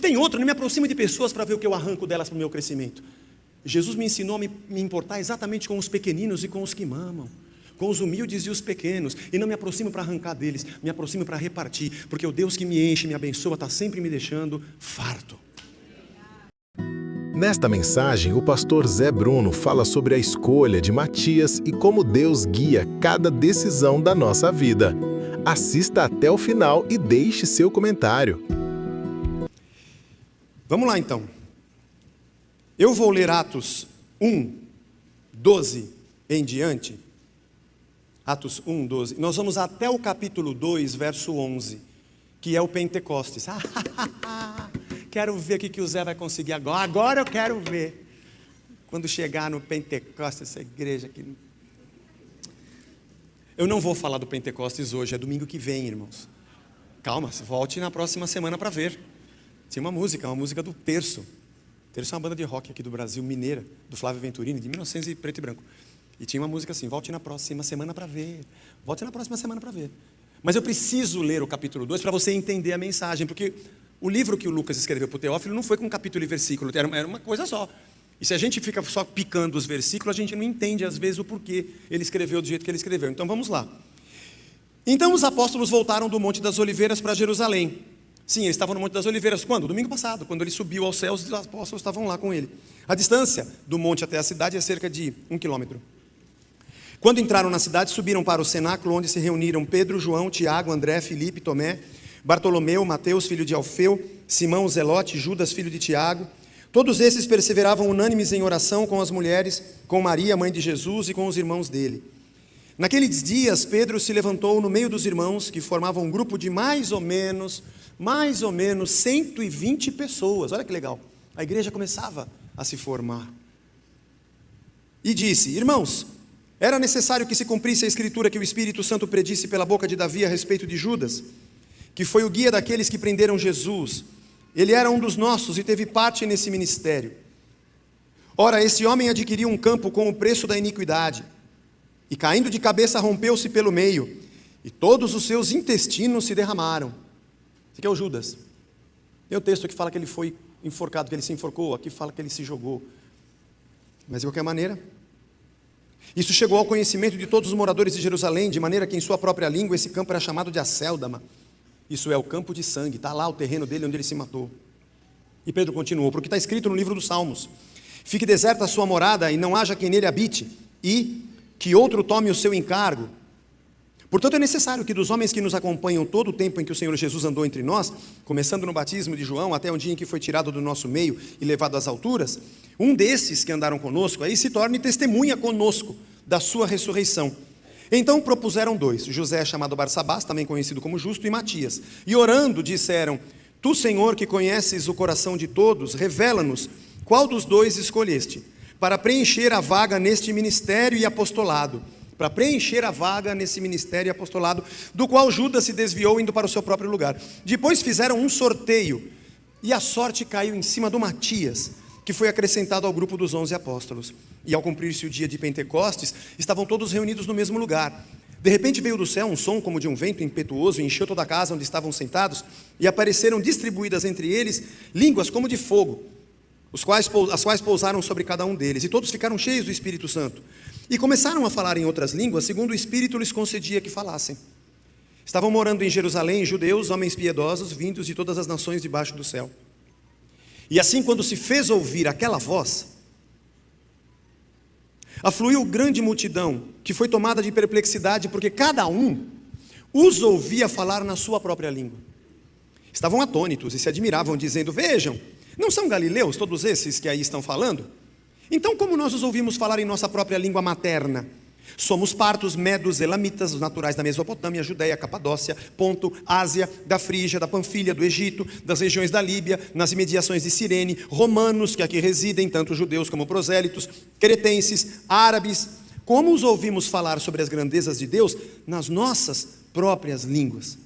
tem outro, não me aproximo de pessoas para ver o que eu arranco delas para o meu crescimento. Jesus me ensinou a me importar exatamente com os pequeninos e com os que mamam, com os humildes e os pequenos, e não me aproximo para arrancar deles, me aproximo para repartir, porque o Deus que me enche, me abençoa, está sempre me deixando farto. Nesta mensagem, o pastor Zé Bruno fala sobre a escolha de Matias e como Deus guia cada decisão da nossa vida. Assista até o final e deixe seu comentário. Vamos lá então. Eu vou ler Atos 1, 12 em diante. Atos 1, 12. Nós vamos até o capítulo 2, verso 11, que é o Pentecostes. Quero ver o que o Zé vai conseguir agora. Agora eu quero ver. Quando chegar no Pentecostes, essa igreja aqui. Eu não vou falar do Pentecostes hoje, é domingo que vem, irmãos. Calma, volte na próxima semana para ver. Tinha uma música do Terço. Terço é uma banda de rock aqui do Brasil, mineira, do Flávio Venturini, de 1900 e preto e branco. E tinha uma música assim, volte na próxima semana para ver. Volte na próxima semana para ver. Mas eu preciso ler o capítulo 2 para você entender a mensagem, porque o livro que o Lucas escreveu para o Teófilo não foi com capítulo e versículo, era uma coisa só. E se a gente fica só picando os versículos, a gente não entende às vezes o porquê ele escreveu do jeito que ele escreveu. Então vamos lá. Então os apóstolos voltaram do Monte das Oliveiras para Jerusalém. Sim, eles estavam no Monte das Oliveiras. Quando? Domingo passado, quando ele subiu aos céus, os apóstolos estavam lá com ele. A distância do monte até a cidade é cerca de 1 quilômetro. Quando entraram na cidade, subiram para o cenáculo, onde se reuniram Pedro, João, Tiago, André, Filipe, Tomé, Bartolomeu, Mateus, filho de Alfeu, Simão, Zelote, Judas, filho de Tiago. Todos esses perseveravam unânimes em oração com as mulheres, com Maria, mãe de Jesus, e com os irmãos dele. Naqueles dias, Pedro se levantou no meio dos irmãos, que formavam um grupo de mais ou menos 120 pessoas. Olha que legal. A igreja começava a se formar. E disse: irmãos, era necessário que se cumprisse a escritura que o Espírito Santo predisse pela boca de Davi a respeito de Judas, que foi o guia daqueles que prenderam Jesus. Ele era um dos nossos e teve parte nesse ministério. Ora, esse homem adquiriu um campo com o preço da iniquidade, e caindo de cabeça rompeu-se pelo meio, e todos os seus intestinos se derramaram. Esse aqui é o Judas. Tem o texto que fala que ele foi enforcado, que ele se enforcou, aqui fala que ele se jogou. Mas de qualquer maneira, isso chegou ao conhecimento de todos os moradores de Jerusalém, de maneira que em sua própria língua esse campo era chamado de Acéldama. Isso é o campo de sangue, está lá o terreno dele onde ele se matou. E Pedro continuou, porque está escrito no livro dos Salmos: fique deserta a sua morada e não haja quem nele habite, e que outro tome o seu encargo. Portanto, é necessário que dos homens que nos acompanham todo o tempo em que o Senhor Jesus andou entre nós, começando no batismo de João, até o dia em que foi tirado do nosso meio e levado às alturas, um desses que andaram conosco, aí se torne testemunha conosco da sua ressurreição. Então propuseram dois, José, chamado Barsabás, também conhecido como Justo, e Matias. E orando disseram: tu, Senhor, que conheces o coração de todos, revela-nos qual dos dois escolheste, para preencher a vaga neste ministério e apostolado. Para preencher a vaga nesse ministério e apostolado, do qual Judas se desviou indo para o seu próprio lugar. Depois fizeram um sorteio, e a sorte caiu em cima do Matias, que foi acrescentado ao grupo dos 11 apóstolos. E ao cumprir-se o dia de Pentecostes, estavam todos reunidos no mesmo lugar. De repente veio do céu um som como de um vento impetuoso, e encheu toda a casa onde estavam sentados, e apareceram distribuídas entre eles línguas como de fogo, as quais pousaram sobre cada um deles, e todos ficaram cheios do Espírito Santo. E começaram a falar em outras línguas, segundo o Espírito lhes concedia que falassem. Estavam morando em Jerusalém judeus, homens piedosos, vindos de todas as nações debaixo do céu. E assim, quando se fez ouvir aquela voz, afluiu grande multidão, que foi tomada de perplexidade, porque cada um os ouvia falar na sua própria língua. Estavam atônitos e se admiravam, dizendo: vejam, não são galileus todos esses que aí estão falando? Então, como nós os ouvimos falar em nossa própria língua materna? Somos partos, medos, elamitas, os naturais da Mesopotâmia, Judéia, Capadócia, Ponto, Ásia, da Frígia, da Panfilha, do Egito, das regiões da Líbia, nas imediações de Cirene, romanos que aqui residem, tanto judeus como prosélitos, cretenses, árabes. Como os ouvimos falar sobre as grandezas de Deus nas nossas próprias línguas?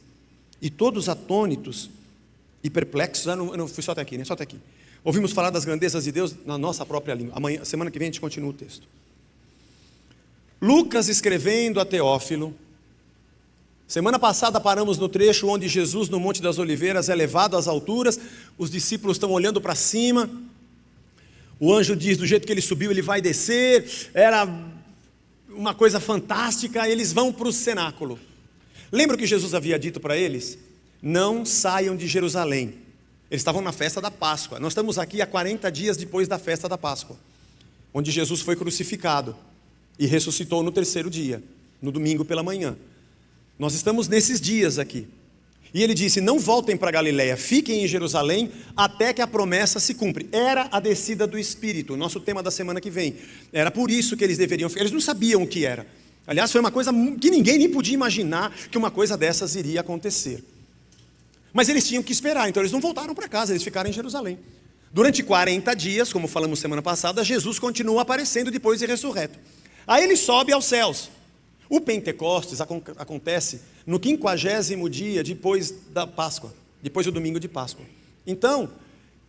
E todos atônitos e perplexos. Não fui só até aqui, né? Só até aqui. Ouvimos falar das grandezas de Deus na nossa própria língua. Semana que vem a gente continua o texto. Lucas, escrevendo a Teófilo, Semana passada paramos no trecho onde Jesus, no Monte das Oliveiras, é levado às alturas, os discípulos estão olhando para cima, o anjo diz, do jeito que ele subiu, ele vai descer, era uma coisa fantástica, eles vão para o cenáculo. Lembra o que Jesus havia dito para eles? Não saiam de Jerusalém. Eles estavam na festa da Páscoa. Nós estamos aqui há 40 dias depois da festa da Páscoa, onde Jesus foi crucificado e ressuscitou no terceiro dia, no domingo pela manhã. Nós estamos nesses dias aqui. E ele disse, não voltem para Galiléia, fiquem em Jerusalém até que a promessa se cumpre. Era a descida do Espírito, nosso tema da semana que vem. Era por isso que eles deveriam ficar. Eles não sabiam o que era. Aliás, foi uma coisa que ninguém nem podia imaginar que uma coisa dessas iria acontecer. Mas eles tinham que esperar, então eles não voltaram para casa, eles ficaram em Jerusalém. Durante 40 dias, como falamos semana passada, Jesus continua aparecendo depois de ressurreto. Aí ele sobe aos céus. O Pentecostes acontece no 50º dia depois da Páscoa, depois do domingo de Páscoa. Então,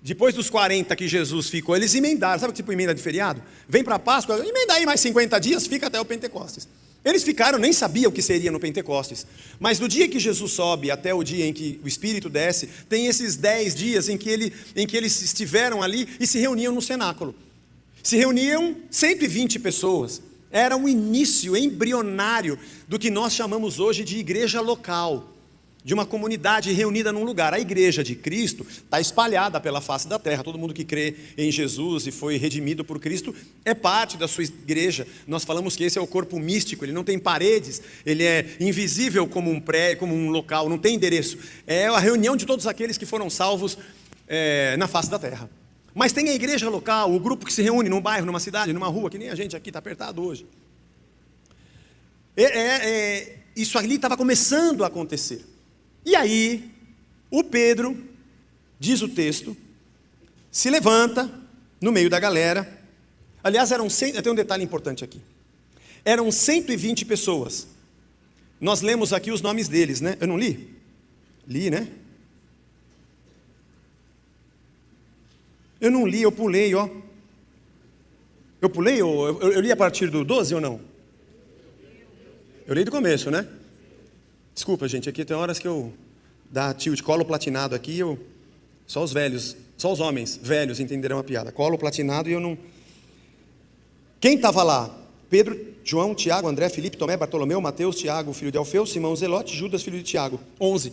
depois dos 40 que Jesus ficou, eles emendaram, sabe tipo emenda de feriado? Vem para a Páscoa, emenda aí mais 50 dias, fica até o Pentecostes. Eles ficaram, nem sabiam o que seria no Pentecostes. Mas do dia que Jesus sobe até o dia em que o Espírito desce, tem esses 10 dias em que eles estiveram ali e se reuniam no cenáculo. Se reuniam 120 pessoas. Era um início embrionário do que nós chamamos hoje de igreja local, de uma comunidade reunida num lugar. A igreja de Cristo está espalhada pela face da terra. Todo mundo que crê em Jesus e foi redimido por Cristo é parte da sua igreja. Nós falamos que esse é o corpo místico, ele não tem paredes, ele é invisível como um prédio, como um local, não tem endereço. É a reunião de todos aqueles que foram salvos na face da terra. Mas tem a igreja local, o grupo que se reúne num bairro, numa cidade, numa rua, que nem a gente aqui está apertado hoje. Isso ali estava começando a acontecer. E aí, o Pedro, diz o texto, se levanta no meio da galera. Aliás, tem um detalhe importante aqui. Eram 120 pessoas. Nós lemos aqui os nomes deles, né? Eu não li? Li, né? Eu não li, eu pulei, ó. Eu pulei ou eu li a partir do 12 ou não? Eu li do começo, né? Desculpa, gente, aqui tem horas que eu dá tilt, colo platinado aqui, só os velhos, só os homens velhos entenderão a piada. Colo platinado e eu não... Quem estava lá? Pedro, João, Tiago, André, Filipe, Tomé, Bartolomeu, Mateus, Tiago, filho de Alfeu, Simão, Zelote, Judas, filho de Tiago. 11.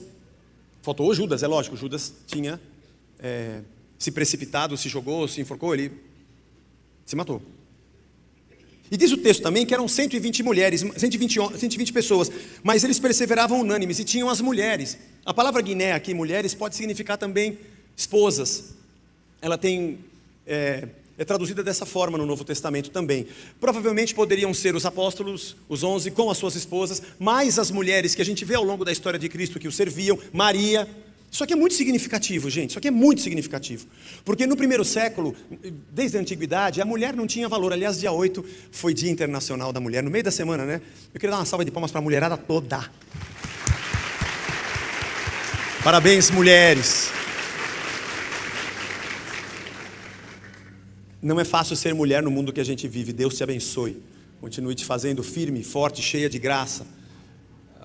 Faltou o Judas, é lógico, Judas tinha se precipitado, se jogou, se enforcou, ele se matou. E diz o texto também que eram 120 mulheres, 120 pessoas, mas eles perseveravam unânimes e tinham as mulheres. A palavra guiné aqui, mulheres, pode significar também esposas. Ela é traduzida dessa forma no Novo Testamento também. Provavelmente poderiam ser os apóstolos, os 11 com as suas esposas, mais as mulheres que a gente vê ao longo da história de Cristo que o serviam, Maria. Isso aqui é muito significativo, gente, isso aqui é muito significativo. Porque no primeiro século, desde a antiguidade, a mulher não tinha valor. Aliás, dia 8 foi Dia Internacional da Mulher, no meio da semana, né? Eu queria dar uma salva de palmas para a mulherada toda. Parabéns, mulheres. Não é fácil ser mulher no mundo que a gente vive. Deus te abençoe. Continue te fazendo firme, forte, cheia de graça,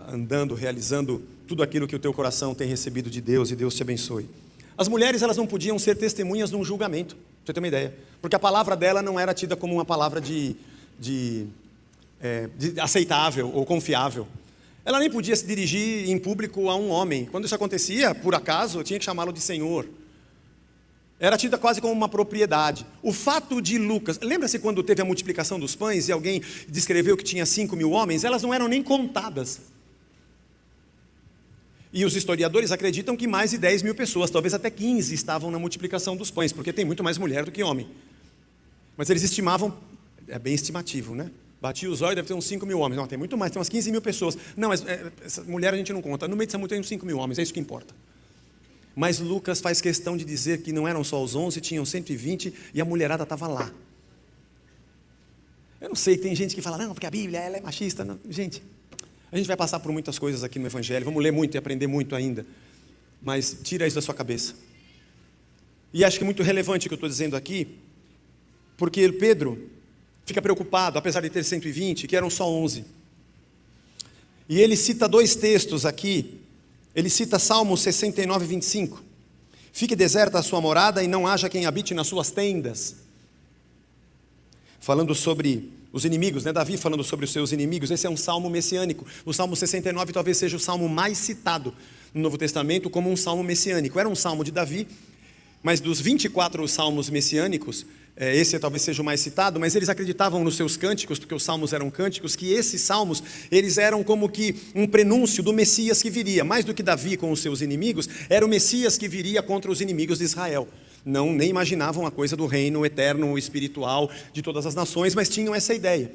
andando, realizando tudo aquilo que o teu coração tem recebido de Deus, e Deus te abençoe. As mulheres, elas não podiam ser testemunhas num julgamento, pra você ter uma ideia, porque a palavra dela não era tida como uma palavra de aceitável ou confiável. Ela nem podia se dirigir em público a um homem. Quando isso acontecia, por acaso, eu tinha que chamá-lo de senhor. Era tida quase como uma propriedade. O fato de Lucas... Lembra-se quando teve a multiplicação dos pães e alguém descreveu que tinha 5.000 homens? Elas não eram nem contadas. E os historiadores acreditam que mais de 10.000 pessoas, talvez até 15, estavam na multiplicação dos pães, porque tem muito mais mulher do que homem. Mas eles estimavam, é bem estimativo, né? Batia os olhos, deve ter uns 5.000 homens. Não, tem muito mais, tem umas 15.000 pessoas. Não, mas essa mulher a gente não conta. No meio dessa multidão tem uns 5.000 homens, é isso que importa. Mas Lucas faz questão de dizer que não eram só os 11, tinham 120 e a mulherada estava lá. Eu não sei, tem gente que fala, não, porque a Bíblia ela é machista. Não. Gente, a gente vai passar por muitas coisas aqui no Evangelho, vamos ler muito e aprender muito ainda, mas tira isso da sua cabeça. E acho que é muito relevante o que eu estou dizendo aqui, porque Pedro fica preocupado, apesar de ter 120, que eram só 11. E ele cita dois textos aqui. Ele cita Salmo 69, 25. Fique deserta a sua morada e não haja quem habite nas suas tendas. Falando sobre os inimigos, né? Davi falando sobre os seus inimigos. Esse é um salmo messiânico. O Salmo 69 talvez seja o salmo mais citado no Novo Testamento como um salmo messiânico. Era um salmo de Davi, mas dos 24 salmos messiânicos, esse talvez seja o mais citado, mas eles acreditavam nos seus cânticos, porque os salmos eram cânticos, que esses salmos, eles eram como que um prenúncio do Messias que viria. Mais do que Davi com os seus inimigos, era o Messias que viria contra os inimigos de Israel. Não, nem imaginavam a coisa do reino eterno, espiritual, de todas as nações, mas tinham essa ideia.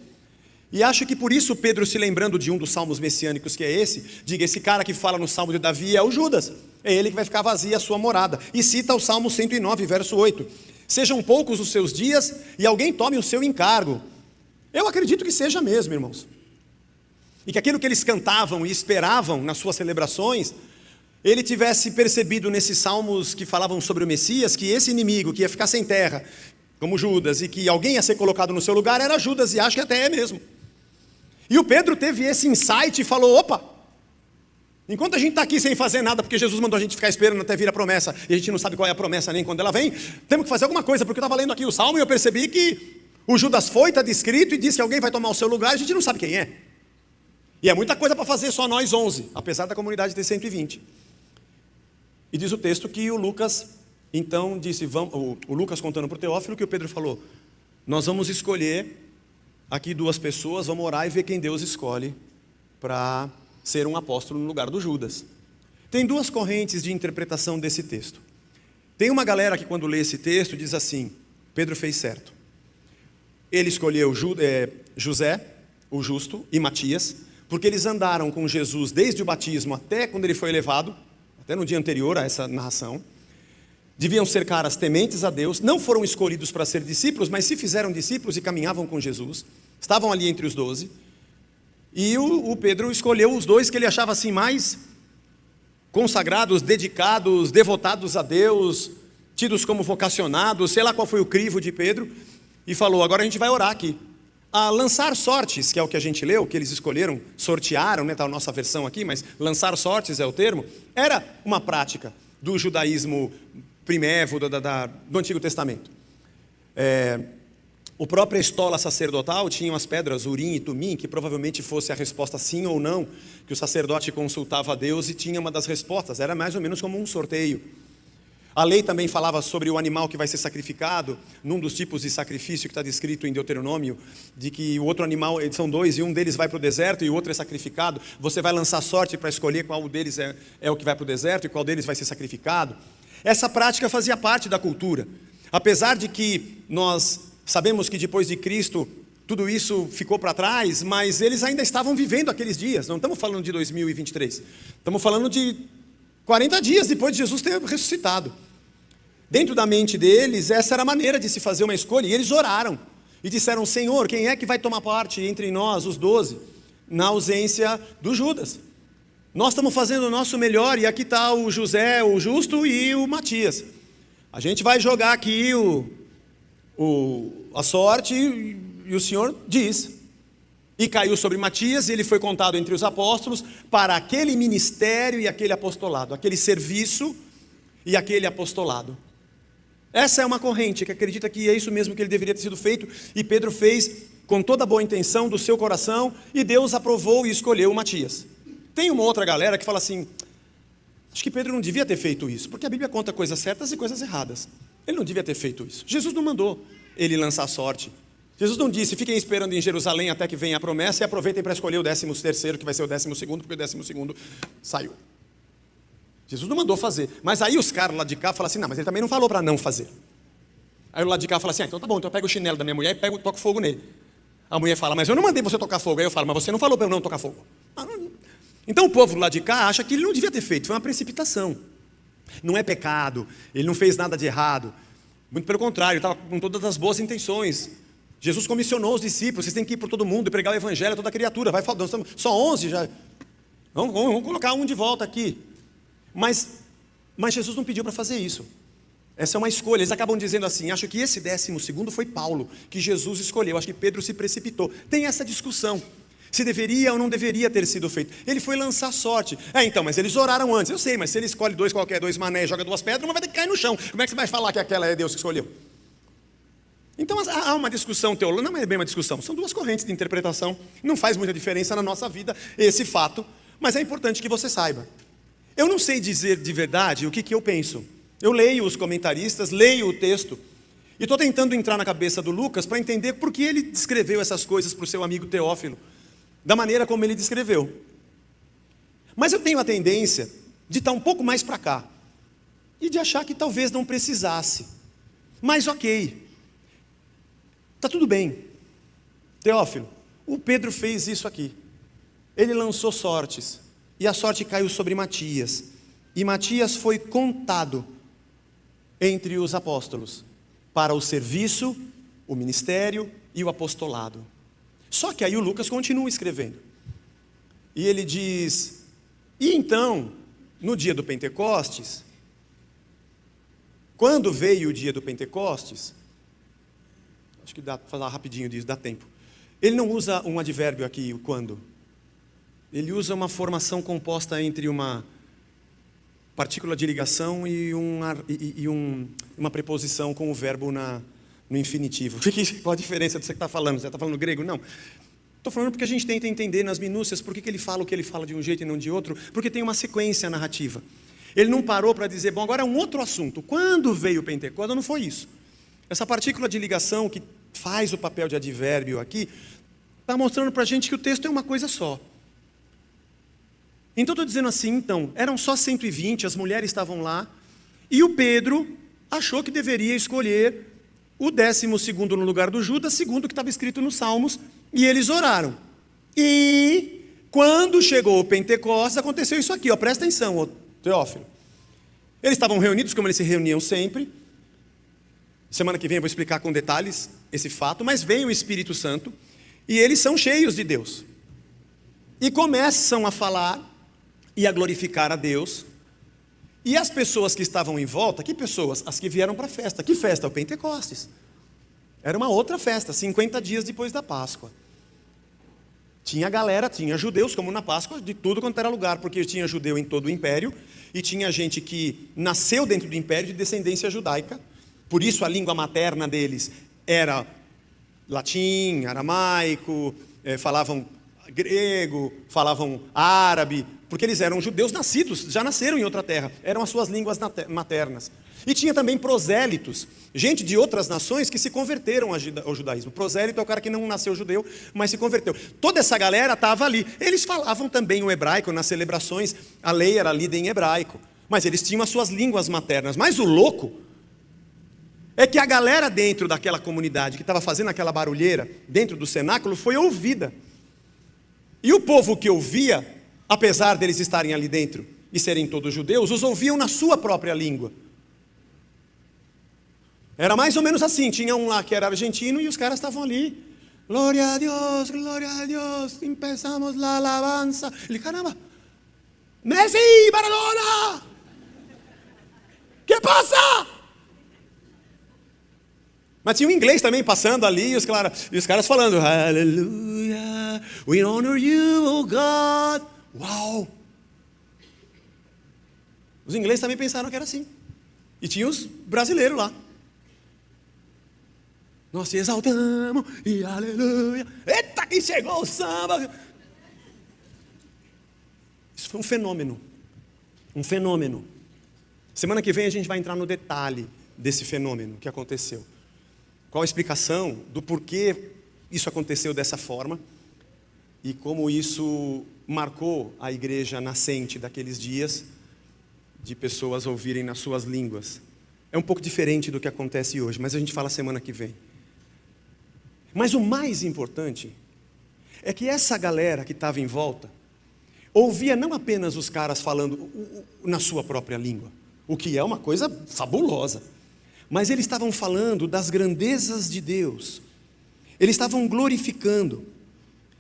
E acho que por isso Pedro, se lembrando de um dos salmos messiânicos, que é esse, diga, esse cara que fala no salmo de Davi é o Judas, é ele que vai ficar vazia a sua morada. E cita o Salmo 109, verso 8. Sejam poucos os seus dias e alguém tome o seu encargo. Eu acredito que seja mesmo, irmãos. E que aquilo que eles cantavam e esperavam nas suas celebrações, ele tivesse percebido nesses salmos que falavam sobre o Messias, que esse inimigo que ia ficar sem terra, como Judas, e que alguém ia ser colocado no seu lugar, era Judas, e acho que até é mesmo. E o Pedro teve esse insight e falou, opa, enquanto a gente está aqui sem fazer nada, porque Jesus mandou a gente ficar esperando até vir a promessa, e a gente não sabe qual é a promessa nem quando ela vem, temos que fazer alguma coisa, porque eu estava lendo aqui o salmo e eu percebi que o Judas foi, está descrito, e disse que alguém vai tomar o seu lugar, a gente não sabe quem é. E é muita coisa para fazer só nós 11, apesar da comunidade ter 120. E diz o texto que o Lucas, então, disse, o Lucas contando para o Teófilo, que o Pedro falou, nós vamos escolher aqui duas pessoas, vamos orar e ver quem Deus escolhe para ser um apóstolo no lugar do Judas. Tem duas correntes de interpretação desse texto. Tem uma galera que quando lê esse texto diz assim, Pedro fez certo. Ele escolheu José, o justo, e Matias, porque eles andaram com Jesus desde o batismo até quando ele foi elevado, até no dia anterior a essa narração. Deviam ser caras tementes a Deus, não foram escolhidos para ser discípulos, mas se fizeram discípulos e caminhavam com Jesus, estavam ali entre os 12. E o Pedro escolheu os dois que ele achava assim mais consagrados, dedicados, devotados a Deus, tidos como vocacionados, sei lá qual foi o crivo de Pedro, e falou, agora a gente vai orar aqui. A lançar sortes, que é o que a gente leu, que eles escolheram, sortearam, né, tá a nossa versão aqui, mas lançar sortes é o termo, era uma prática do judaísmo primevo, do Antigo Testamento. O próprio estola sacerdotal tinha as pedras Urim e Tumim, que provavelmente fosse a resposta sim ou não, que o sacerdote consultava a Deus e tinha uma das respostas, era mais ou menos como um sorteio. A lei também falava sobre o animal que vai ser sacrificado, num dos tipos de sacrifício que está descrito em Deuteronômio, de que o outro animal, eles são dois, e um deles vai para o deserto e o outro é sacrificado. Você vai lançar sorte para escolher qual deles é o que vai para o deserto e qual deles vai ser sacrificado. Essa prática fazia parte da cultura. Apesar de que nós sabemos que depois de Cristo tudo isso ficou para trás, mas eles ainda estavam vivendo aqueles dias. Não estamos falando de 2023, estamos falando de 40 dias depois de Jesus ter ressuscitado. Dentro da mente deles, essa era a maneira de se fazer uma escolha. E eles oraram e disseram, Senhor, quem é que vai tomar parte entre nós, os 12, na ausência do Judas? Nós estamos fazendo o nosso melhor e aqui está o José, o justo, e o Matias. A gente vai jogar aqui a sorte e o Senhor diz. E caiu sobre Matias, e ele foi contado entre os apóstolos para aquele ministério e aquele apostolado, aquele serviço e aquele apostolado. Essa é uma corrente que acredita que é isso mesmo que ele deveria ter sido feito, e Pedro fez com toda a boa intenção do seu coração, e Deus aprovou e escolheu Matias. Tem uma outra galera que fala assim, acho que Pedro não devia ter feito isso, porque a Bíblia conta coisas certas e coisas erradas. Ele não devia ter feito isso. Jesus não mandou ele lançar sorte. Jesus não disse, fiquem esperando em Jerusalém até que venha a promessa e aproveitem para escolher o 13º, que vai ser o 12º, porque o 12º saiu. Jesus não mandou fazer. Mas aí os caras lá de cá falam assim, não, mas ele também não falou para não fazer. Aí o lado de cá fala assim, então tá bom, então eu pego o chinelo da minha mulher e toco fogo nele. A mulher fala, mas eu não mandei você tocar fogo. Aí eu falo, mas você não falou para eu não tocar fogo. Então o povo lá de cá acha que ele não devia ter feito, foi uma precipitação. Não é pecado, ele não fez nada de errado. Muito pelo contrário, ele estava com todas as boas intenções. Jesus comissionou os discípulos, vocês têm que ir por todo mundo e pregar o evangelho a toda criatura. Vai, nós estamos só 11 já. Vamos colocar um de volta aqui. Mas Jesus não pediu para fazer isso. Essa é uma escolha. Eles acabam dizendo assim, acho que esse 12º foi Paulo, que Jesus escolheu. Acho que Pedro se precipitou. Tem essa discussão. Se deveria ou não deveria ter sido feito. Ele foi lançar sorte. Então, mas eles oraram antes. Eu sei, mas se ele escolhe qualquer dois mané e joga 2 pedras, uma vai ter que cair no chão. Como é que você vai falar que aquela é Deus que escolheu? Então há uma discussão teológica, não é bem uma discussão, são 2 correntes de interpretação. Não faz muita diferença na nossa vida esse fato, mas é importante que você saiba. Eu não sei dizer de verdade o que eu penso. Eu leio os comentaristas, leio o texto, e estou tentando entrar na cabeça do Lucas para entender por que ele descreveu essas coisas para o seu amigo Teófilo, da maneira como ele descreveu. Mas eu tenho a tendência de estar um pouco mais para cá, e de achar que talvez não precisasse. Mas ok, está tudo bem. Teófilo, o Pedro fez isso aqui. Ele lançou sortes, e a sorte caiu sobre Matias. E Matias foi contado entre os apóstolos, para o serviço, o ministério e o apostolado. Só que aí o Lucas continua escrevendo. E ele diz, e então, no dia do Pentecostes, quando veio o dia do Pentecostes, acho que dá para falar rapidinho disso, dá tempo. Ele não usa um advérbio aqui, o quando. Ele usa uma formação composta entre uma partícula de ligação e uma preposição com o verbo no infinitivo. Qual a diferença do que você está falando? Você está falando grego? Não. Estou falando porque a gente tenta entender nas minúcias por que ele fala o que ele fala de um jeito e não de outro, porque tem uma sequência narrativa. Ele não parou para dizer, bom, agora é um outro assunto. Quando veio o Pentecostes, não foi isso. Essa partícula de ligação que faz o papel de advérbio aqui, está mostrando para a gente que o texto é uma coisa só. Então estou dizendo assim, então, eram só 120, as mulheres estavam lá, e o Pedro achou que deveria escolher o 12º no lugar do Judas, segundo o que estava escrito nos Salmos, e eles oraram. E quando chegou o Pentecostes, aconteceu isso aqui, presta atenção, Teófilo. Eles estavam reunidos como eles se reuniam sempre. Semana que vem eu vou explicar com detalhes esse fato, mas vem o Espírito Santo, e eles são cheios de Deus. E começam a falar e a glorificar a Deus. E as pessoas que estavam em volta, que pessoas? As que vieram para a festa. Que festa? O Pentecostes. Era uma outra festa, 50 dias depois da Páscoa. Tinha galera, tinha judeus, como na Páscoa, de tudo quanto era lugar, porque tinha judeu em todo o império, e tinha gente que nasceu dentro do império de descendência judaica, por isso a língua materna deles era latim, aramaico, falavam grego, falavam árabe, porque eles eram judeus nascidos, já nasceram em outra terra, eram as suas línguas maternas. E tinha também prosélitos, gente de outras nações que se converteram ao judaísmo. Prosélito é o cara que não nasceu judeu, mas se converteu. Toda essa galera estava ali. Eles falavam também o hebraico nas celebrações, a lei era lida em hebraico, mas eles tinham as suas línguas maternas. Mas o louco é que a galera dentro daquela comunidade que estava fazendo aquela barulheira, dentro do cenáculo, foi ouvida. E o povo que ouvia, apesar deles estarem ali dentro e serem todos judeus, os ouviam na sua própria língua. Era mais ou menos assim, tinha um lá que era argentino e os caras estavam ali. Glória a Deus, empezamos la alabanza. Ele, caramba, Messi, Maradona, que passa? Mas tinha um inglês também passando ali e os caras falando, Hallelujah, we honor you, oh God. Uau! Os ingleses também pensaram que era assim. E tinha os brasileiros lá. Nós te exaltamos e aleluia. Eita, que chegou o samba! Isso foi um fenômeno. Um fenômeno. Semana que vem a gente vai entrar no detalhe desse fenômeno que aconteceu. Qual a explicação do porquê isso aconteceu dessa forma e como isso marcou a igreja nascente daqueles dias, de pessoas ouvirem nas suas línguas. É um pouco diferente do que acontece hoje, mas a gente fala semana que vem. Mas o mais importante é que essa galera que estava em volta ouvia não apenas os caras falando na sua própria língua, o que é uma coisa fabulosa, mas eles estavam falando das grandezas de Deus. Eles estavam glorificando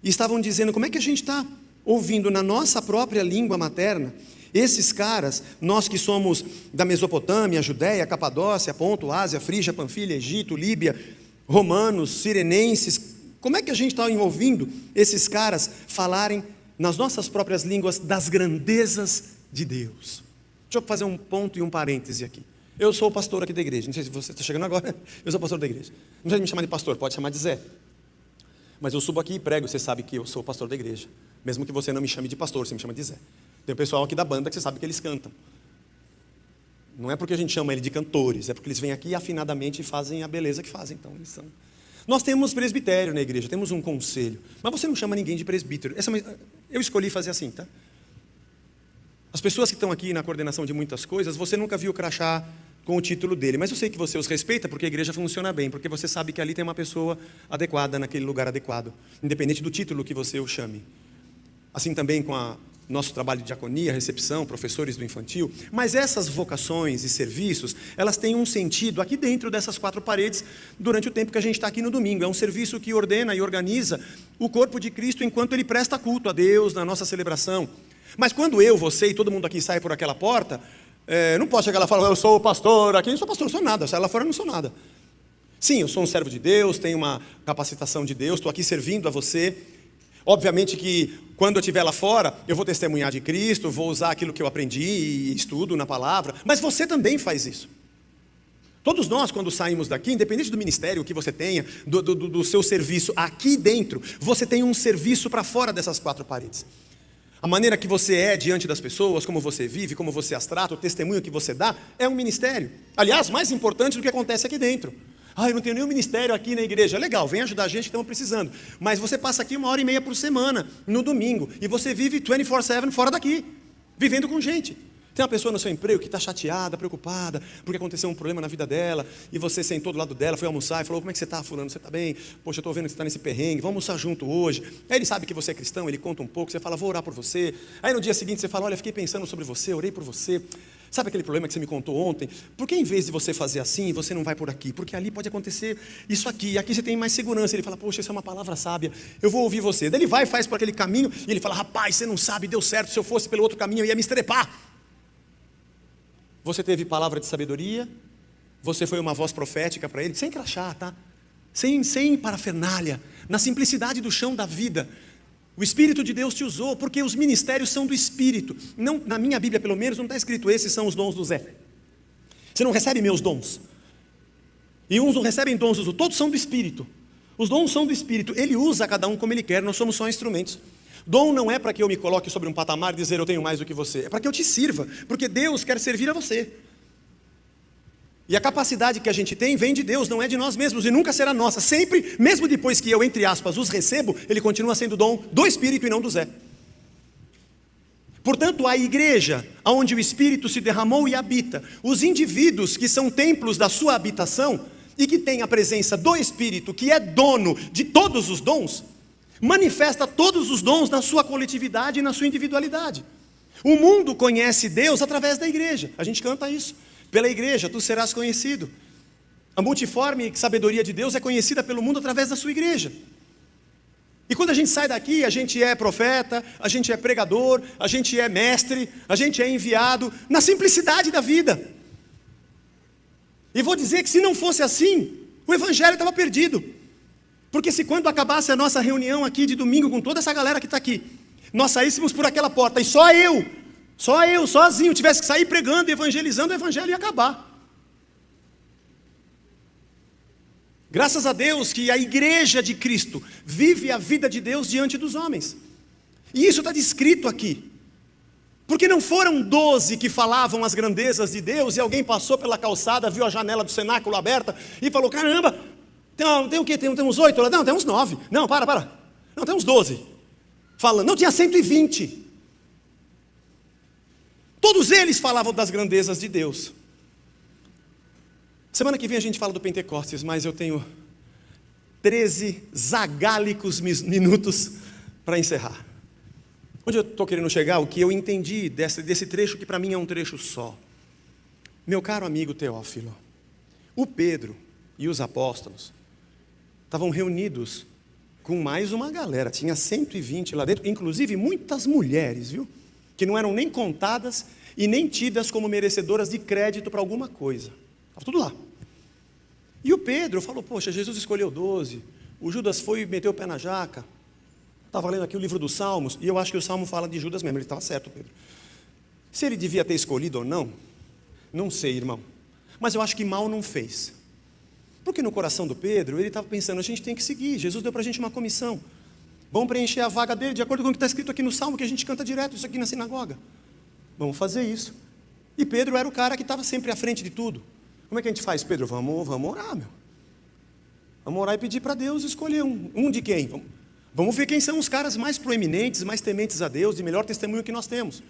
e estavam dizendo, como é que a gente está ouvindo na nossa própria língua materna esses caras, nós que somos da Mesopotâmia, Judéia, Capadócia, Ponto, Ásia, Frígia, Panfilha, Egito, Líbia, romanos, sirenenses, Como é que a gente está ouvindo esses caras falarem nas nossas próprias línguas das grandezas de Deus? Deixa eu fazer um ponto e um parêntese aqui. Eu sou o pastor aqui da igreja, não sei se você está chegando agora, eu sou o pastor da igreja. Não precisa me chamar de pastor, pode chamar de Zé. Mas eu subo aqui e prego, você sabe que eu sou o pastor da igreja. Mesmo que você não me chame de pastor, você me chama de Zé. Tem o pessoal aqui da banda que você sabe que eles cantam. Não é porque a gente chama ele de cantores, é porque eles vêm aqui afinadamente e fazem a beleza que fazem. Então, eles são. Nós temos presbitério na igreja, temos um conselho. Mas você não chama ninguém de presbítero. Eu escolhi fazer assim, tá? As pessoas que estão aqui na coordenação de muitas coisas, você nunca viu o crachá com o título dele, mas eu sei que você os respeita porque a igreja funciona bem, porque você sabe que ali tem uma pessoa adequada naquele lugar adequado, independente do título que você o chame. Assim também com o nosso trabalho de diaconia, recepção, professores do infantil. Mas essas vocações e serviços, elas têm um sentido aqui dentro dessas quatro paredes durante o tempo que a gente está aqui no domingo. É um serviço que ordena e organiza o corpo de Cristo enquanto ele presta culto a Deus na nossa celebração. Mas quando eu, você e todo mundo aqui sai por aquela porta, não posso chegar lá e falar, eu sou o pastor aqui, eu não sou pastor, não sou nada, sai lá fora, eu não sou nada. Sim, eu sou um servo de Deus, tenho uma capacitação de Deus, estou aqui servindo a você. Obviamente que quando eu estiver lá fora, eu vou testemunhar de Cristo, vou usar aquilo que eu aprendi e estudo na palavra, mas você também faz isso. Todos nós, quando saímos daqui, independente do ministério que você tenha, do seu serviço aqui dentro, você tem um serviço para fora dessas quatro paredes. A maneira que você é diante das pessoas, como você vive, como você as trata, o testemunho que você dá, é um ministério. Aliás, mais importante do que acontece aqui dentro. Eu não tenho nenhum ministério aqui na igreja. Legal, vem ajudar a gente que estamos precisando. Mas você passa aqui 1h30 por semana, no domingo, e você vive 24/7 fora daqui, vivendo com gente. Tem uma pessoa no seu emprego que está chateada, preocupada, porque aconteceu um problema na vida dela, e você sentou do lado dela, foi almoçar e falou, como é que você está, fulano, você está bem? Poxa, eu estou vendo que você está nesse perrengue, vamos almoçar junto hoje. Aí ele sabe que você é cristão, ele conta um pouco, você fala, vou orar por você. Aí no dia seguinte você fala, olha, fiquei pensando sobre você, orei por você. Sabe aquele problema que você me contou ontem? Por que em vez de você fazer assim, você não vai por aqui? Porque ali pode acontecer isso aqui, e aqui você tem mais segurança. Ele fala, poxa, isso é uma palavra sábia, eu vou ouvir você. Daí ele vai e faz por aquele caminho, e ele fala, rapaz, você não sabe, deu certo, se eu fosse pelo outro caminho eu ia me estrepar. Você teve palavra de sabedoria, você foi uma voz profética para ele, sem crachá, tá? Sem parafernália, na simplicidade do chão da vida. O Espírito de Deus te usou, porque os ministérios são do Espírito. Não, na minha Bíblia, pelo menos, não está escrito, esses são os dons do Zé. Você não recebe meus dons. E uns não recebem dons, todos são do Espírito. Os dons são do Espírito, ele usa cada um como ele quer, nós somos só instrumentos. Dom não é para que eu me coloque sobre um patamar e dizer eu tenho mais do que você, é para que eu te sirva, porque Deus quer servir a você. E a capacidade que a gente tem vem de Deus, não é de nós mesmos, e nunca será nossa. Sempre, mesmo depois que eu, entre aspas, os recebo, ele continua sendo dom do Espírito e não do Zé. Portanto, a igreja, onde o Espírito se derramou e habita, os indivíduos que são templos da sua habitação, e que têm a presença do Espírito, que é dono de todos os dons, manifesta todos os dons na sua coletividade e na sua individualidade. O mundo conhece Deus através da igreja. A gente canta isso. Pela igreja tu serás conhecido. A multiforme sabedoria de Deus é conhecida pelo mundo através da sua igreja. E quando a gente sai daqui, a gente é profeta, a gente é pregador, a gente é mestre, a gente é enviado, na simplicidade da vida. E vou dizer que se não fosse assim, o evangelho estava perdido. Porque se quando acabasse a nossa reunião aqui de domingo com toda essa galera que está aqui, nós saíssemos por aquela porta e só eu, sozinho, tivesse que sair pregando e evangelizando, o evangelho ia acabar. Graças a Deus que a igreja de Cristo vive a vida de Deus diante dos homens. E isso está descrito aqui. Porque não foram 12 que falavam as grandezas de Deus e alguém passou pela calçada, viu a janela do cenáculo aberta e falou, caramba, tem o quê? Tem uns 8 lá? Não, tem uns 9. Não, para. Não, tem uns 12. Falando, não, tinha 120. Todos eles falavam das grandezas de Deus. Semana que vem a gente fala do Pentecostes, mas eu tenho 13 zagálicos minutos para encerrar. Onde eu estou querendo chegar, o que eu entendi desse trecho, que para mim é um trecho só. Meu caro amigo Teófilo, o Pedro e os apóstolos estavam reunidos com mais uma galera, tinha 120 lá dentro, inclusive muitas mulheres, viu? Que não eram nem contadas e nem tidas como merecedoras de crédito para alguma coisa. Estava tudo lá. E o Pedro falou, poxa, Jesus escolheu 12, O Judas foi e meteu o pé na jaca. Estava lendo aqui o livro dos Salmos, e eu acho que o Salmo fala de Judas mesmo, ele estava certo, Pedro. Se ele devia ter escolhido ou não, não sei, irmão. Mas eu acho que mal não fez. Porque no coração do Pedro, ele estava pensando, a gente tem que seguir, Jesus deu para a gente uma comissão. Vamos preencher a vaga dele, de acordo com o que está escrito aqui no Salmo, que a gente canta direto, isso aqui na sinagoga. Vamos fazer isso. E Pedro era o cara que estava sempre à frente de tudo. Como é que a gente faz, Pedro? Vamos orar, meu. Vamos orar e pedir para Deus escolher um de quem? Vamos ver quem são os caras mais proeminentes, mais tementes a Deus, de melhor testemunho que nós temos.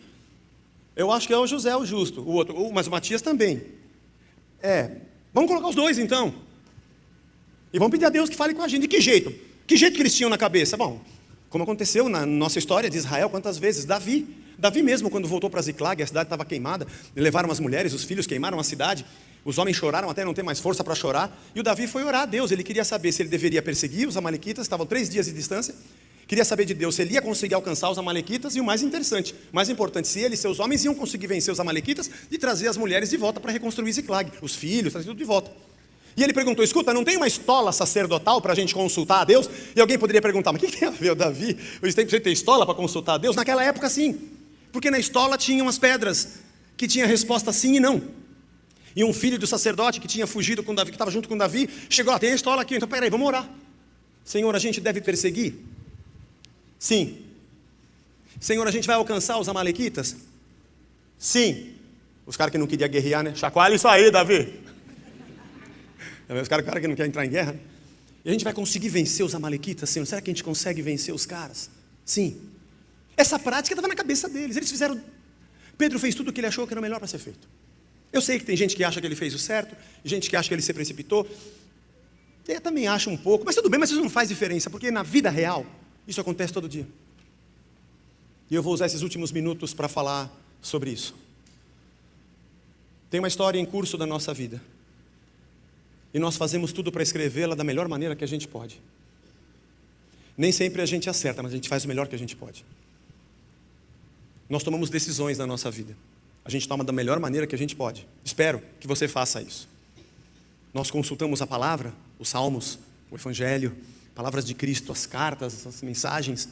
Eu acho que é o José, o justo, o outro, mas o Matias também. Vamos colocar os dois então. E vamos pedir a Deus que fale com a gente. De que jeito? Que jeito que eles tinham na cabeça? Bom, como aconteceu na nossa história de Israel, quantas vezes? Davi mesmo, quando voltou para Ziclag, a cidade estava queimada, levaram as mulheres, os filhos, queimaram a cidade, os homens choraram até não ter mais força para chorar, e o Davi foi orar a Deus, ele queria saber se ele deveria perseguir os amalequitas, estavam 3 dias de distância, queria saber de Deus se ele ia conseguir alcançar os amalequitas, e o mais interessante, mais importante, se ele e seus homens iam conseguir vencer os amalequitas e trazer as mulheres de volta para reconstruir Ziclag, os filhos, trazer tudo de volta. E ele perguntou, escuta, não tem uma estola sacerdotal para a gente consultar a Deus? E alguém poderia perguntar, mas o que tem a ver o Davi? Eles têm que ter estola para consultar a Deus? Naquela época sim, porque na estola tinham as pedras, que tinha resposta sim e não. E um filho do sacerdote que tinha fugido com Davi, que estava junto com Davi, chegou, tem a estola aqui, então peraí, vamos orar. Senhor, a gente deve perseguir? Sim. Senhor, a gente vai alcançar os amalequitas? Sim. Os caras que não queriam guerrear, né? Chacoalha isso aí, Davi. Os caras que não querem entrar em guerra. E a gente vai conseguir vencer os amalequitas, Senhor? Será que a gente consegue vencer os caras? Sim. Essa prática estava na cabeça deles. Eles fizeram... Pedro fez tudo o que ele achou que era o melhor para ser feito. Eu sei que tem gente que acha que ele fez o certo, gente que acha que ele se precipitou. Eu também acho um pouco, mas tudo bem, mas isso não faz diferença, porque na vida real, isso acontece todo dia. E eu vou usar esses últimos minutos para falar sobre isso. Tem uma história em curso da nossa vida. E nós fazemos tudo para escrevê-la da melhor maneira que a gente pode. Nem sempre a gente acerta, mas a gente faz o melhor que a gente pode. Nós tomamos decisões na nossa vida. A gente toma da melhor maneira que a gente pode. Espero que você faça isso. Nós consultamos a palavra, os salmos, o evangelho, palavras de Cristo, as cartas, as mensagens.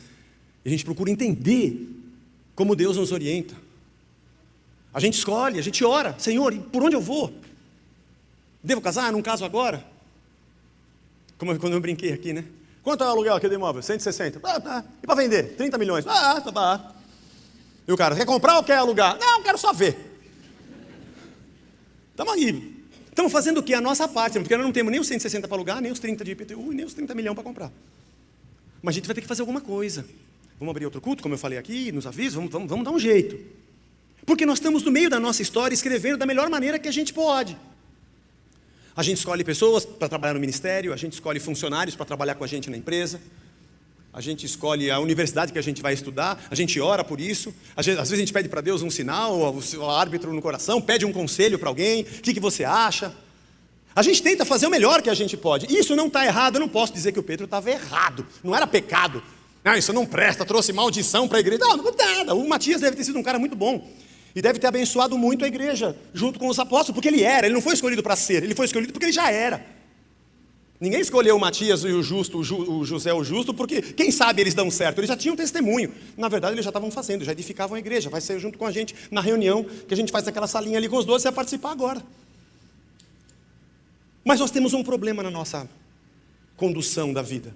E a gente procura entender como Deus nos orienta. A gente escolhe, a gente ora. Senhor, por onde eu vou? Devo casar? Não caso agora? Como quando eu brinquei aqui, né? Quanto é o aluguel aqui do imóvel? 160. E para vender? 30 milhões. Tá. E o cara, quer comprar ou quer alugar? Não, quero só ver. Estamos aí. Estamos fazendo o quê? A nossa parte, porque nós não temos nem os 160 para alugar, nem os 30 de IPTU, nem os 30 milhões para comprar. Mas a gente vai ter que fazer alguma coisa. Vamos abrir outro culto, como eu falei aqui, nos avisos, vamos dar um jeito. Porque nós estamos no meio da nossa história, escrevendo da melhor maneira que a gente pode. A gente escolhe pessoas para trabalhar no ministério, a gente escolhe funcionários para trabalhar com a gente na empresa, a gente escolhe a universidade que a gente vai estudar, a gente ora por isso, às vezes a gente pede para Deus um sinal, o árbitro no coração, pede um conselho para alguém, o que você acha? A gente tenta fazer o melhor que a gente pode. Isso não está errado, eu não posso dizer que o Pedro estava errado, não era pecado. Não, isso não presta, trouxe maldição para a igreja. Não nada. O Matias deve ter sido um cara muito bom. E deve ter abençoado muito a igreja, junto com os apóstolos, porque ele não foi escolhido para ser, ele foi escolhido porque ele já era. Ninguém escolheu o Matias e o justo, o José o justo, porque quem sabe eles dão certo, eles já tinham testemunho. Na verdade, eles já estavam fazendo, já edificavam a igreja, vai ser junto com a gente na reunião, que a gente faz naquela salinha ali com os 12, você vai participar agora. Mas nós temos um problema na nossa condução da vida.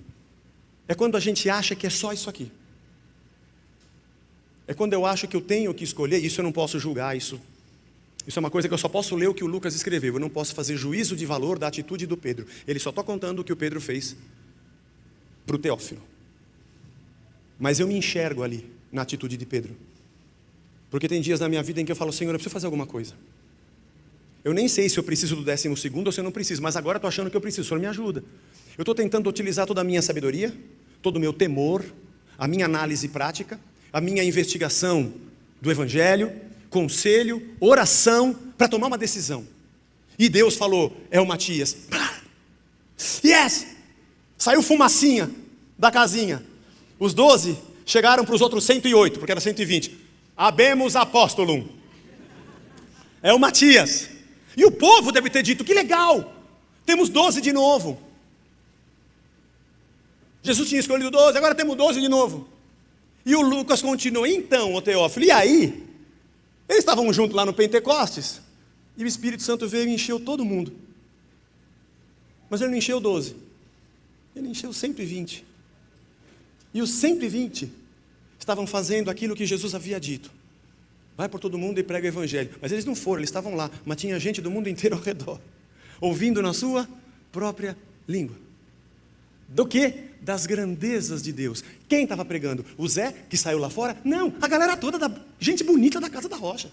É quando a gente acha que é só isso aqui. É quando eu acho que eu tenho que escolher, isso eu não posso julgar, isso é uma coisa que eu só posso ler o que o Lucas escreveu, eu não posso fazer juízo de valor da atitude do Pedro. Ele só está contando o que o Pedro fez para o Teófilo. Mas eu me enxergo ali, na atitude de Pedro. Porque tem dias na minha vida em que eu falo, Senhor, eu preciso fazer alguma coisa. Eu nem sei se eu preciso do 12º ou se eu não preciso, mas agora estou achando que eu preciso, o Senhor me ajuda. Eu estou tentando utilizar toda a minha sabedoria, todo o meu temor, a minha análise prática, a minha investigação do Evangelho, conselho, oração, para tomar uma decisão. E Deus falou, é o Matias. Yes! Saiu fumacinha da casinha. Os 12 chegaram para os outros 108, porque era 120. Habemus apostolum. É o Matias. E o povo deve ter dito, que legal, temos 12 de novo. Jesus tinha escolhido 12, agora temos 12 de novo. E o Lucas continua, então, ô Teófilo, e aí? Eles estavam juntos lá no Pentecostes, e o Espírito Santo veio e encheu todo mundo. Mas ele não encheu 12, ele encheu 120. E os 120 estavam fazendo aquilo que Jesus havia dito. Vai por todo mundo e prega o evangelho. Mas eles não foram, eles estavam lá, mas tinha gente do mundo inteiro ao redor, ouvindo na sua própria língua. Do quê? Das grandezas de Deus. Quem estava pregando? O Zé, que saiu lá fora? Não, a galera toda, gente bonita da Casa da Rocha.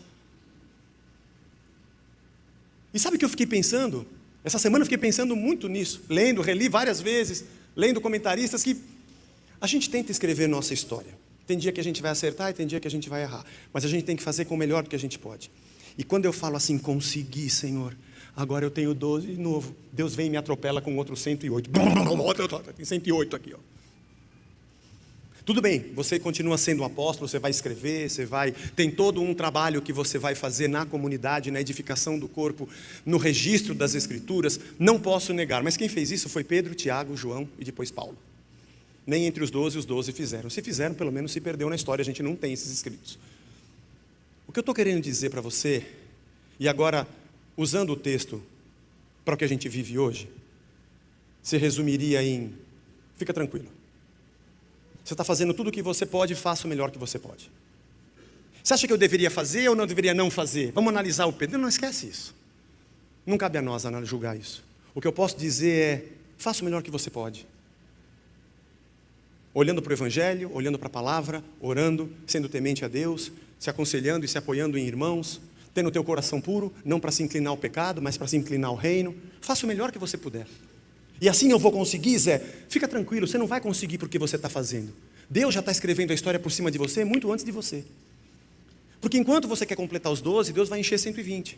E sabe o que eu fiquei pensando? Essa semana eu fiquei pensando muito nisso, lendo, reli várias vezes, lendo comentaristas, que a gente tenta escrever nossa história. Tem dia que a gente vai acertar e tem dia que a gente vai errar. Mas a gente tem que fazer com o melhor do que a gente pode. E quando eu falo assim, consegui, Senhor, agora eu tenho 12 de novo, Deus vem e me atropela com outro 108. Tem 108 aqui, ó. Tudo bem, você continua sendo um apóstolo, você vai escrever, tem todo um trabalho que você vai fazer na comunidade, na edificação do corpo, no registro das Escrituras, não posso negar. Mas quem fez isso foi Pedro, Tiago, João e depois Paulo. Nem entre os 12 fizeram. Se fizeram, pelo menos se perdeu na história, a gente não tem esses escritos. O que eu estou querendo dizer para você, e agora, usando o texto para o que a gente vive hoje, se resumiria em, fica tranquilo. Você está fazendo tudo o que você pode, faça o melhor que você pode. Você acha que eu deveria fazer ou não deveria não fazer? Vamos analisar o Pedro. Não esquece isso. Não cabe a nós julgar isso. O que eu posso dizer é, faça o melhor que você pode. Olhando para o Evangelho, olhando para a palavra, orando, sendo temente a Deus, se aconselhando e se apoiando em irmãos, tendo o teu coração puro, não para se inclinar ao pecado, mas para se inclinar ao reino. Faça o melhor que você puder. E assim eu vou conseguir, Zé? Fica tranquilo, você não vai conseguir porque você está fazendo. Deus já está escrevendo a história por cima de você muito antes de você. Porque enquanto você quer completar os 12, Deus vai encher 120.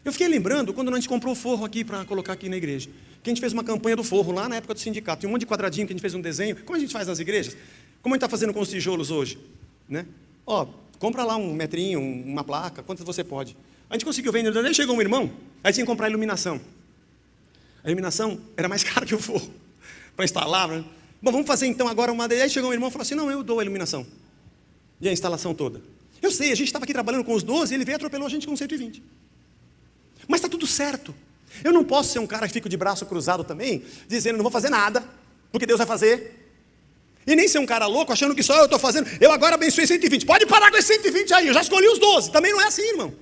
Eu fiquei lembrando quando a gente comprou o forro aqui para colocar aqui na igreja. Que a gente fez uma campanha do forro lá na época do sindicato. Tinha um monte de quadradinho que a gente fez um desenho. Como a gente faz nas igrejas? Como a gente está fazendo com os tijolos hoje? Né? Ó, compra lá um metrinho, uma placa, quantas você pode. A gente conseguiu vender, daí chegou um irmão, aí tinha que comprar iluminação. A iluminação era mais cara que o forro, para instalar, né? Bom, vamos fazer então agora uma... Aí chegou um irmão e falou assim, não, eu dou a iluminação. E a instalação toda. Eu sei, a gente estava aqui trabalhando com os 12, ele veio e atropelou a gente com 120. Mas está tudo certo. Eu não posso ser um cara que fica de braço cruzado também, dizendo, não vou fazer nada, porque Deus vai fazer. E nem ser um cara louco, achando que só eu estou fazendo. Eu agora abençoei 120. Pode parar com esse 120 aí, eu já escolhi os 12. Também não é assim, irmão.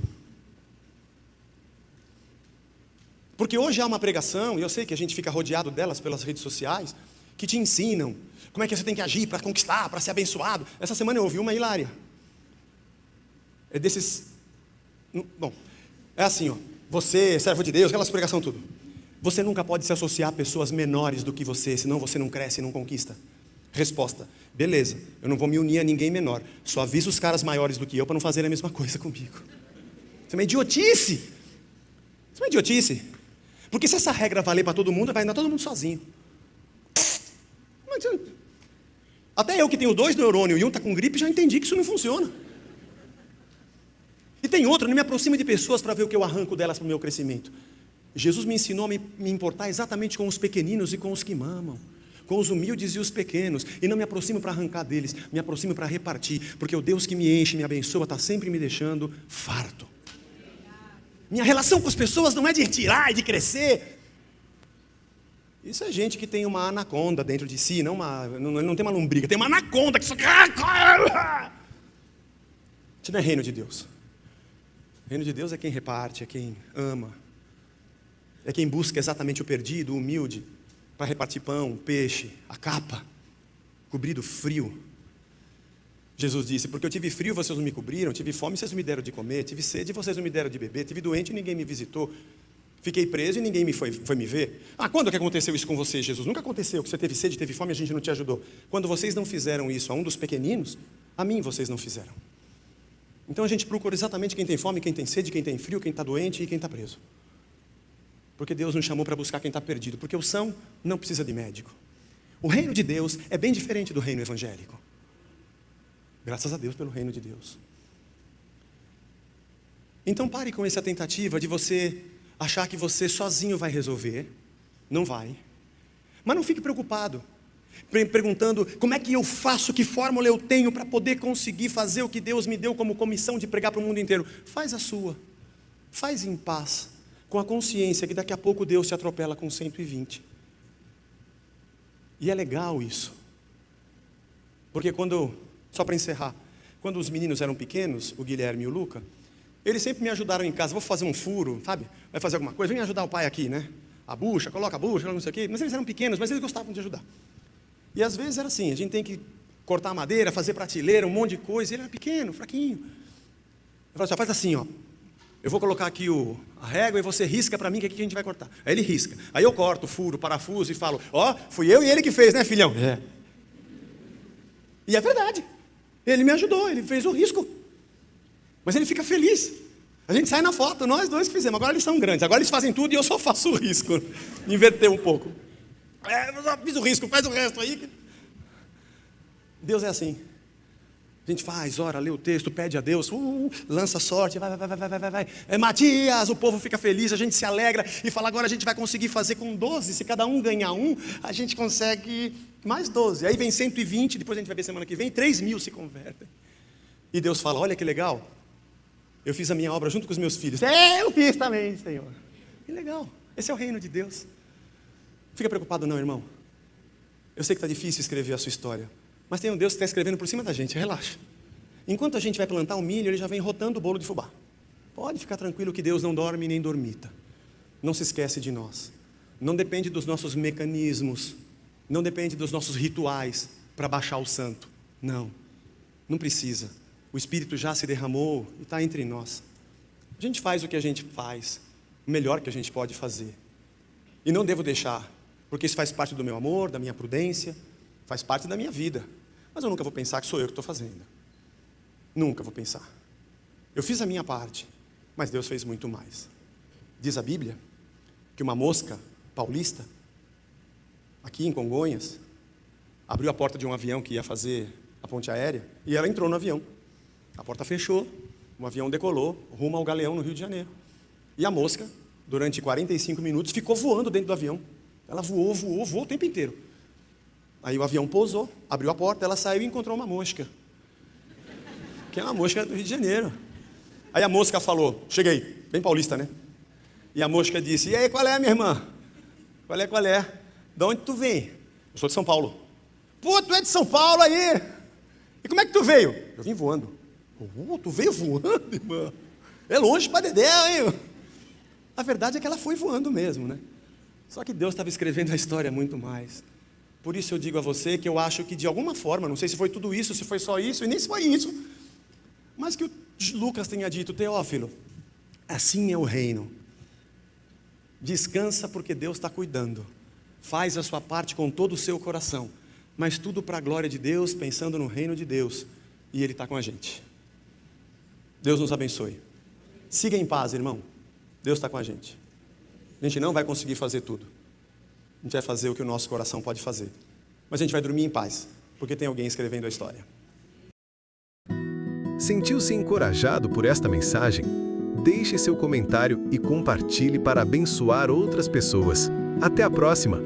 Porque hoje há uma pregação, e eu sei que a gente fica rodeado delas pelas redes sociais, que te ensinam como é que você tem que agir para conquistar, para ser abençoado. Essa semana eu ouvi uma hilária. É desses... Bom, é assim, ó. Você, servo de Deus, aquelas pregação tudo. Você nunca pode se associar a pessoas menores do que você, senão você não cresce e não conquista. Resposta, beleza, eu não vou me unir a ninguém menor. Só aviso os caras maiores do que eu para não fazerem a mesma coisa comigo. Isso é uma idiotice. Isso é uma idiotice. Porque se essa regra valer para todo mundo, vai andar todo mundo sozinho. Até eu que tenho 2 neurônios e um está com gripe, já entendi que isso não funciona. E tem outra, não me aproximo de pessoas para ver o que eu arranco delas para o meu crescimento. Jesus me ensinou a me importar exatamente com os pequeninos e com os que mamam, com os humildes e os pequenos, e não me aproximo para arrancar deles, me aproximo para repartir, porque o Deus que me enche, me abençoa, está sempre me deixando farto. Minha relação com as pessoas não é de tirar e de crescer. Isso é gente que tem uma anaconda dentro de si, não tem uma lombriga, tem uma anaconda que só... Isso não é reino de Deus. O reino de Deus é quem reparte, é quem ama, é quem busca exatamente o perdido, o humilde, para repartir pão, peixe, a capa, cobrir do frio. Jesus disse, porque eu tive frio, vocês não me cobriram, tive fome, vocês não me deram de comer, tive sede, vocês não me deram de beber, tive doente e ninguém me visitou, fiquei preso e ninguém foi me ver. Quando que aconteceu isso com você, Jesus? Nunca aconteceu, que você teve sede, teve fome e a gente não te ajudou. Quando vocês não fizeram isso a um dos pequeninos, a mim vocês não fizeram. Então a gente procura exatamente quem tem fome, quem tem sede, quem tem frio, quem está doente e quem está preso. Porque Deus nos chamou para buscar quem está perdido, porque o são não precisa de médico. O reino de Deus é bem diferente do reino evangélico. Graças a Deus pelo reino de Deus. Então pare com essa tentativa de você achar que você sozinho vai resolver. Não vai. Mas não fique preocupado. perguntando como é que eu faço, que fórmula eu tenho para poder conseguir fazer o que Deus me deu como comissão de pregar para o mundo inteiro. Faz a sua, faz em paz, com a consciência que daqui a pouco Deus te atropela com 120. E é legal isso, porque só para encerrar, quando os meninos eram pequenos, o Guilherme e o Luca, eles sempre me ajudaram em casa. Vou fazer um furo, sabe? Vai fazer alguma coisa, vem ajudar o pai aqui, né? Coloca a bucha, não sei o quê. Mas eles eram pequenos, mas eles gostavam de ajudar. E às vezes era assim, a gente tem que cortar madeira, fazer prateleira, um monte de coisa. Ele era pequeno, fraquinho. Eu falei assim, faz assim, ó. Eu vou colocar aqui a régua e você risca para mim que aqui a gente vai cortar. Aí ele risca. Aí eu corto, furo, parafuso e falo, fui eu e ele que fez, né, filhão? É. E é verdade. Ele me ajudou, ele fez o risco. Mas ele fica feliz. A gente sai na foto, nós dois que fizemos. Agora eles são grandes, agora eles fazem tudo e eu só faço o risco. Inverter um pouco. Eu só fiz o risco, faz o resto aí. Deus é assim. A gente faz, ora, lê o texto, pede a Deus, lança sorte, vai. Matias, o povo fica feliz, a gente se alegra e fala, agora a gente vai conseguir fazer com 12, se cada um ganhar um, a gente consegue mais 12. Aí vem 120, depois a gente vai ver semana que vem, 3.000 se convertem. E Deus fala, olha que legal, eu fiz a minha obra junto com os meus filhos. Eu fiz também, Senhor. Que legal, esse é o reino de Deus. Fica preocupado não, irmão. Eu sei que está difícil escrever a sua história, mas tem um Deus que está escrevendo por cima da gente, relaxa. Enquanto a gente vai plantar o milho, ele já vem rotando o bolo de fubá. Pode ficar tranquilo que Deus não dorme nem dormita. Não se esquece de nós. Não depende dos nossos mecanismos, não depende dos nossos rituais para baixar o santo. Não precisa. O Espírito já se derramou e está entre nós. A gente faz o que a gente faz, o melhor que a gente pode fazer. E não devo deixar, porque isso faz parte do meu amor, da minha prudência, faz parte da minha vida. Mas eu nunca vou pensar que sou eu que estou fazendo. Nunca vou pensar. Eu fiz a minha parte, mas Deus fez muito mais. Diz a Bíblia que uma mosca paulista, aqui em Congonhas, abriu a porta de um avião que ia fazer a ponte aérea, e ela entrou no avião. A porta fechou, o avião decolou, rumo ao Galeão, no Rio de Janeiro. E a mosca, durante 45 minutos, ficou voando dentro do avião. Ela voou o tempo inteiro. Aí o avião pousou, abriu a porta, ela saiu e encontrou uma mosca. Que é uma mosca do Rio de Janeiro. Aí a mosca falou, cheguei, bem paulista, né? E a mosca disse, e aí, qual é, minha irmã? Qual é? De onde tu vem? Eu sou de São Paulo. Pô, tu é de São Paulo aí? E como é que tu veio? Eu vim voando. Tu veio voando, irmã? É longe pra dedé, hein? A verdade é que ela foi voando mesmo, né? Só que Deus estava escrevendo a história muito mais. Por isso eu digo a você que eu acho que de alguma forma, não sei se foi tudo isso, se foi só isso, e nem se foi isso, mas que o Lucas tenha dito, Teófilo, assim é o reino. Descansa porque Deus está cuidando. Faz a sua parte com todo o seu coração, mas tudo para a glória de Deus, pensando no reino de Deus, e Ele está com a gente. Deus nos abençoe. Siga em paz, irmão. Deus está com a gente. A gente não vai conseguir fazer tudo. A gente vai fazer o que o nosso coração pode fazer. Mas a gente vai dormir em paz, porque tem alguém escrevendo a história. Sentiu-se encorajado por esta mensagem? Deixe seu comentário e compartilhe para abençoar outras pessoas. Até a próxima!